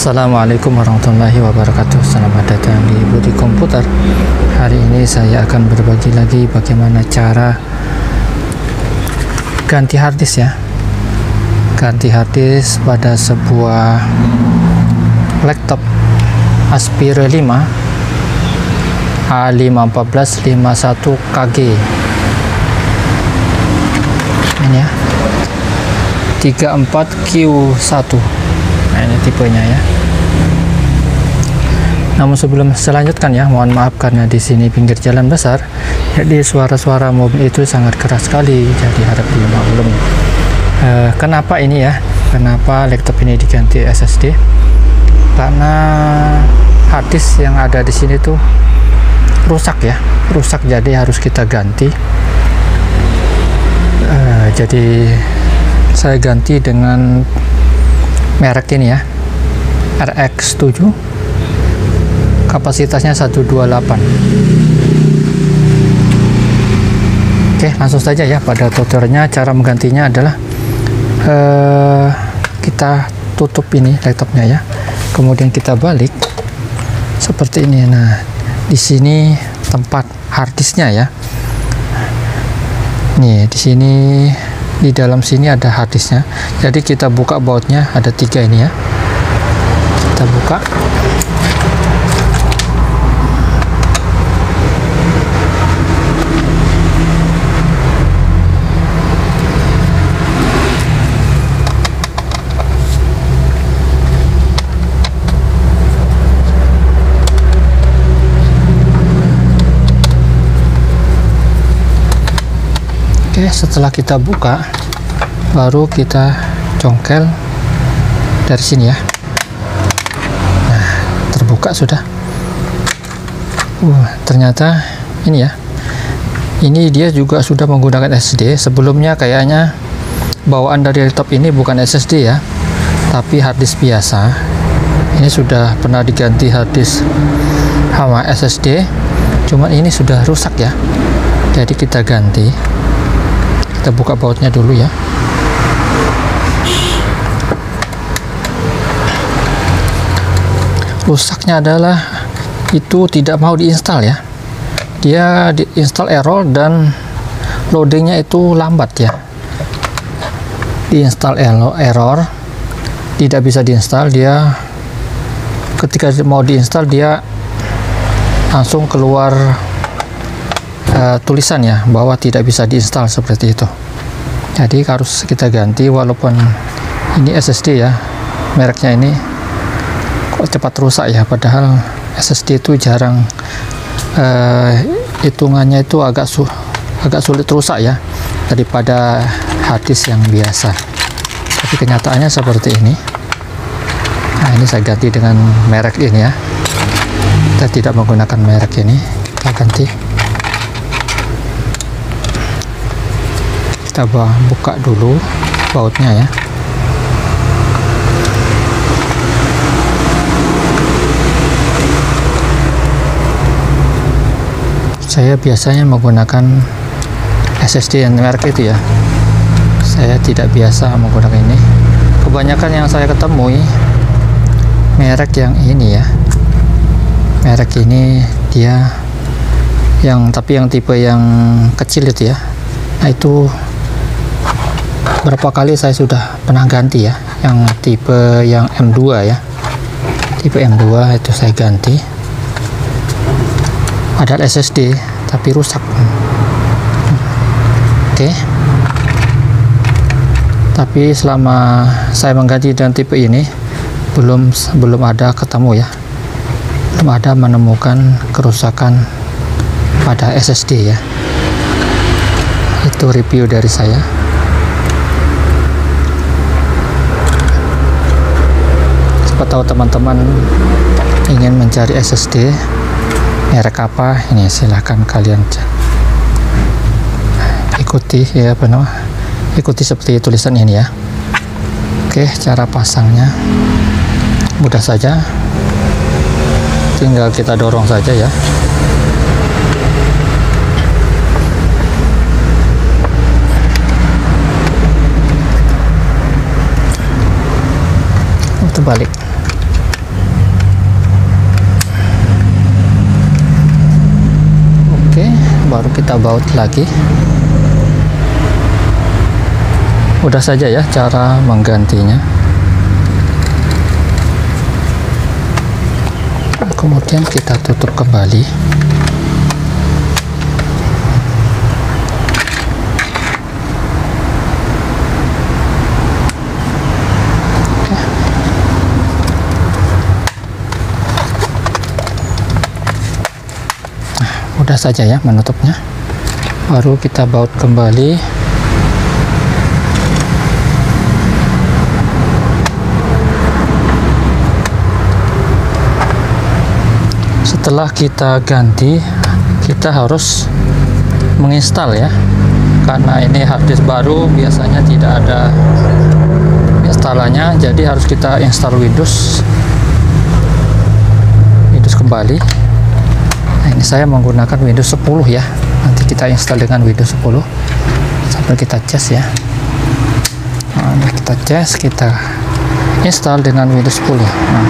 Assalamualaikum warahmatullahi wabarakatuh. Selamat datang di Budi Komputer. Hari ini saya akan berbagi lagi bagaimana cara ganti harddisk ya. Ganti harddisk pada sebuah laptop Aspire 5 A51451KG. Ini ya, 34Q1. Nah, ini tipenya ya. Namun sebelum selanjutkan ya, mohon maaf karena di sini pinggir jalan besar, jadi suara-suara mobil itu sangat keras sekali, jadi harap dimaklum. Kenapa ini ya? Kenapa laptop ini diganti SSD? Karena harddisk yang ada di sini tuh rusak ya, rusak, jadi harus kita ganti. Jadi saya ganti dengan merek ini ya, RX 7, kapasitasnya 128. Oke, langsung saja ya pada tutorialnya. Cara menggantinya adalah kita tutup ini laptopnya ya, kemudian kita balik seperti ini. Nah, di sini tempat harddisknya ya. Nih, di sini di dalam sini ada harddisknya, jadi kita buka bautnya, ada 3 ini ya, kita buka. Oke, setelah kita buka, baru kita congkel dari sini ya. Nah, terbuka sudah. Ternyata ini ya. Ini dia juga sudah menggunakan SSD. Sebelumnya kayaknya bawaan dari laptop ini bukan SSD ya, tapi harddisk biasa. Ini sudah pernah diganti harddisk sama SSD, cuman ini sudah rusak ya. Jadi kita ganti. Kita buka bautnya dulu ya. Rusaknya adalah itu tidak mau diinstal ya. Dia diinstal error dan loadingnya itu lambat ya. Diinstal error, tidak bisa diinstal. Dia ketika mau diinstal dia langsung keluar tulisan ya bahwa tidak bisa diinstal seperti itu. Jadi harus kita ganti, walaupun ini SSD ya, mereknya ini kok cepat rusak ya, padahal SSD itu jarang hitungannya itu agak sulit rusak ya daripada harddisk yang biasa. Tapi kenyataannya seperti ini. Nah, ini saya ganti dengan merek ini ya. Kita tidak menggunakan merek ini, kita ganti. Kita buka dulu bautnya ya. Saya biasanya menggunakan SSD yang merek itu ya. Saya tidak biasa menggunakan ini. Kebanyakan yang saya ketemui merek yang ini ya. Merek ini dia tapi yang tipe yang kecil itu ya. Nah, itu berapa kali saya sudah pernah ganti ya, yang tipe yang M2 ya, tipe M2 itu saya ganti, padahal SSD tapi rusak. Oke, tapi selama saya mengganti dengan tipe ini belum ada ketemu ya, belum ada menemukan kerusakan pada SSD ya. Itu review dari saya. Siapa tahu teman-teman ingin mencari SSD merek apa, ini silahkan kalian ikuti ya, benar, ikuti seperti tulisan ini ya. Oke, cara pasangnya mudah saja, tinggal kita dorong saja ya. terbalik. baru kita baut lagi. Mudah saja ya cara menggantinya. Kemudian kita tutup kembali. Mudah saja ya menutupnya. Baru kita baut kembali. Setelah kita ganti, kita harus menginstal ya, karena ini harddisk baru biasanya tidak ada instalannya, jadi harus kita install Windows kembali. Nah, ini saya menggunakan Windows 10 ya, nanti kita install dengan Windows 10 sampai kita cas ya. Nah, kita cas, kita install dengan Windows 10. Nah,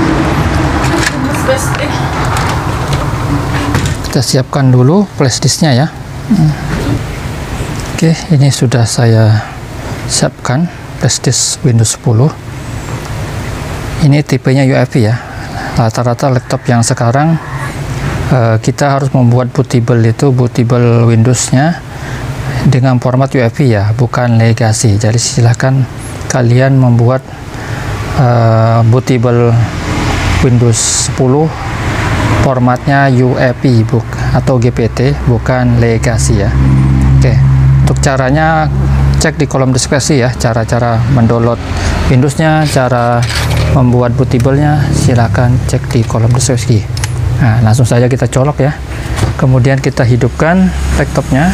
kita siapkan dulu flashdisknya ya. Oke, ini sudah saya siapkan flashdisk Windows 10. Ini tipenya UEFI ya. Rata-rata laptop yang sekarang kita harus membuat bootable Windowsnya dengan format UEFI ya, bukan legacy. Jadi silahkan kalian membuat bootable Windows 10 formatnya UEFI atau GPT, bukan legacy ya. Oke, untuk caranya cek di kolom deskripsi ya, cara-cara mendownload Windowsnya, cara membuat bootable-nya silahkan cek di kolom deskripsi. Nah, langsung saja kita colok ya, kemudian kita hidupkan laptopnya,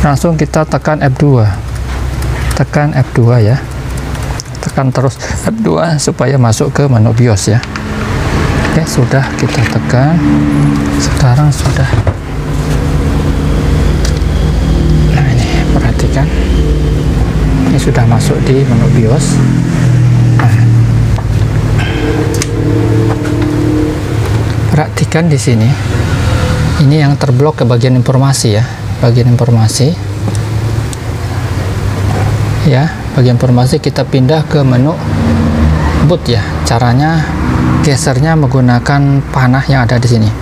langsung kita tekan F2, tekan F2 ya, tekan terus F2 supaya masuk ke menu BIOS ya. Oke, sudah kita tekan, sekarang sudah. Nah, ini perhatikan, ini sudah masuk di menu BIOS. Perhatikan di sini, ini yang terblok ke bagian informasi ya, bagian informasi ya, bagian informasi kita pindah ke menu boot ya. Caranya gesernya menggunakan panah yang ada di sini.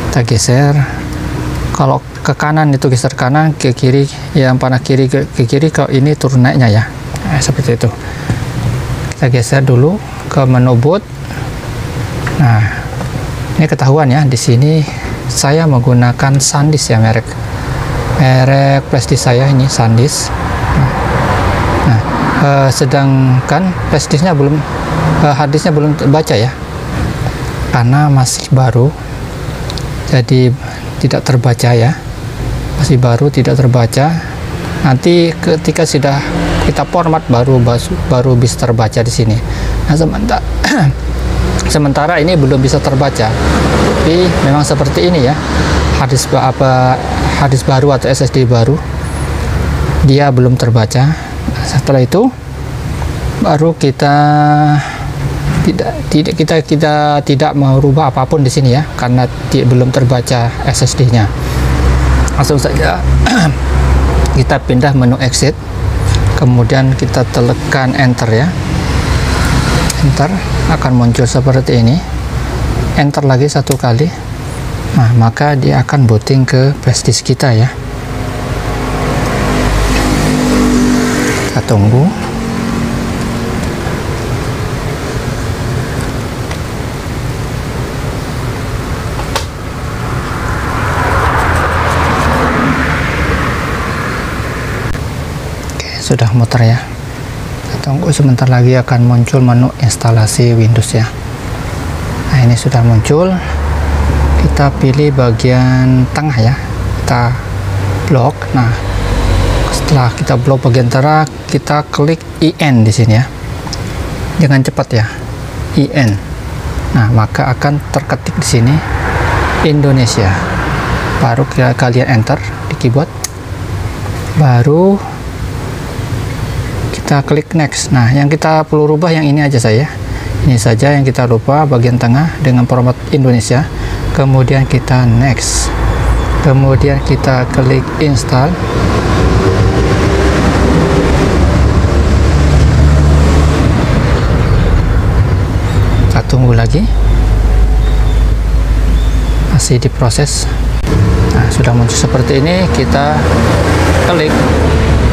Kita geser, kalau ke kanan itu geser kanan, ke kiri yang panah kiri ke kiri, kalau ini turun naiknya ya. Nah, seperti itu. Kita geser dulu ke menu boot. Nah, ini ketahuan ya, di sini saya menggunakan SanDisk ya, merek flashdisk saya ini SanDisk. Nah, sedangkan flashdisknya belum, harddisknya belum terbaca ya, karena masih baru, jadi tidak terbaca ya, masih baru tidak terbaca. Nanti ketika sudah kita format baru bisa terbaca di sini. Nah, sementara ini belum bisa terbaca, tapi memang seperti ini ya, harddisk baru atau SSD baru dia belum terbaca. Setelah itu baru kita tidak merubah apapun di sini ya, karena belum terbaca SSD-nya. Langsung saja kita pindah menu exit, kemudian kita tekan enter ya. Enter, akan muncul seperti ini. Enter lagi satu kali. Nah, maka dia akan booting ke flashdisk kita ya. Kita tunggu. Oke, sudah muter ya. Tunggu sebentar lagi akan muncul menu instalasi Windows ya. Nah, ini sudah muncul. Kita pilih bagian tengah ya, kita blok. Nah, setelah kita blok bagian tengah, kita klik IN di sini ya, dengan cepat ya, IN. Nah, maka akan terketik di sini Indonesia. Baru kalian enter di keyboard, baru kita klik next. Nah, yang kita perlu rubah yang ini aja saya. Ini saja yang kita rubah, bagian tengah dengan format Indonesia. Kemudian kita next. kemudian kita klik install. Kita tunggu lagi, masih diproses. Nah, sudah muncul seperti ini. Kita klik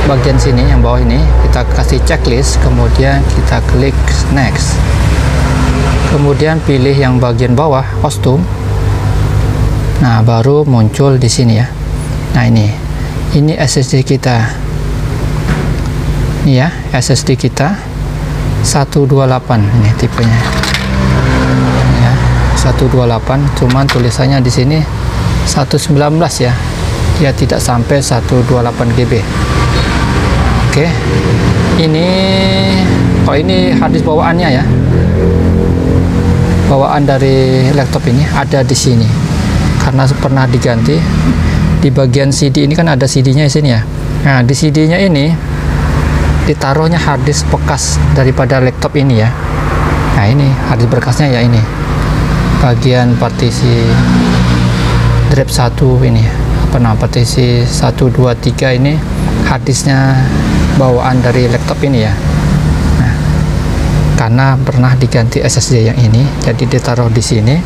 bagian sini yang bawah ini, kita kasih checklist, kemudian kita klik next, kemudian pilih yang bagian bawah kostum. Nah, baru muncul di sini ya. Nah, ini SSD kita. Ini ya, SSD kita 128 ini tipenya. Ya, 128, cuman tulisannya di sini 119 ya. Dia tidak sampai 128 GB. Oke. Ini harddisk bawaannya ya. Bawaan dari laptop ini ada di sini. Karena pernah diganti di bagian CD ini, kan ada CD-nya di sini ya. Nah, di CD-nya ini ditaruhnya harddisk bekas daripada laptop ini ya. Nah, ini harddisk bekasnya ya, ini bagian partisi drive 1 ini, partisi 1, 2, 3 ini harddisknya bawaan dari laptop ini ya. Nah, karena pernah diganti SSD yang ini, jadi ditaruh di sini,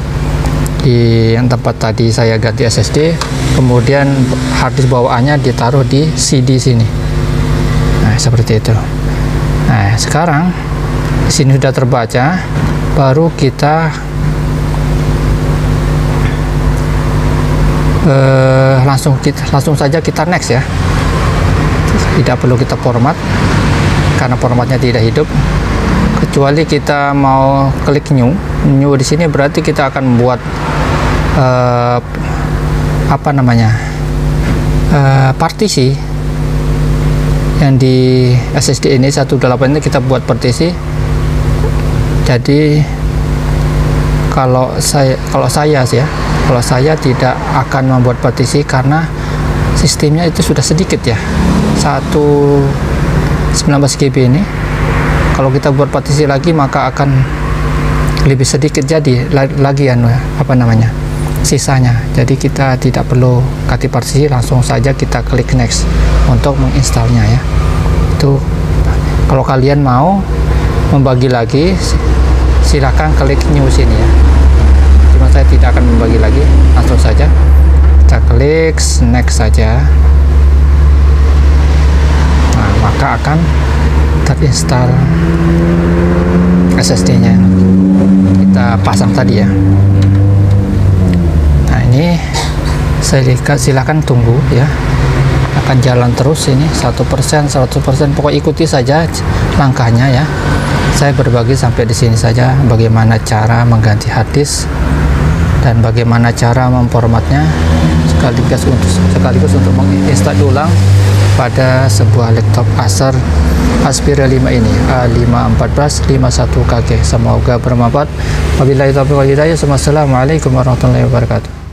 di yang tempat tadi saya ganti SSD, kemudian harddisk bawaannya ditaruh di CD sini. Nah, seperti itu. Nah, sekarang di sini sudah terbaca, baru kita langsung saja kita next ya. Tidak perlu kita format, karena formatnya tidak hidup, kecuali kita mau klik new di sini, berarti kita akan membuat partisi yang di SSD ini 128 ini, kita buat partisi. Jadi kalau saya tidak akan membuat partisi karena sistemnya itu sudah sedikit ya, 119 GB ini. Kalau kita buat partisi lagi maka akan lebih sedikit, jadi lagi sisanya. Jadi kita tidak perlu ganti partisi, langsung saja kita klik next untuk menginstalnya ya. Itu kalau kalian mau membagi lagi, silakan klik new sini ya. Cuma saya tidak akan membagi lagi, langsung saja kita klik next saja. Nah, maka akan terinstall SSD-nya kita pasang tadi ya. Nah, ini silakan tunggu ya, akan jalan terus ini 100%, pokoknya ikuti saja langkahnya ya. Saya berbagi sampai di sini saja, bagaimana cara mengganti harddisk dan bagaimana cara memformatnya, sekaligus untuk menginstal ulang pada sebuah laptop Acer Aspire 5 ini, A51451KG. Semoga bermanfaat. Wabillahi taufiq wal hidayah. Wassalamualaikum warahmatullahi wabarakatuh.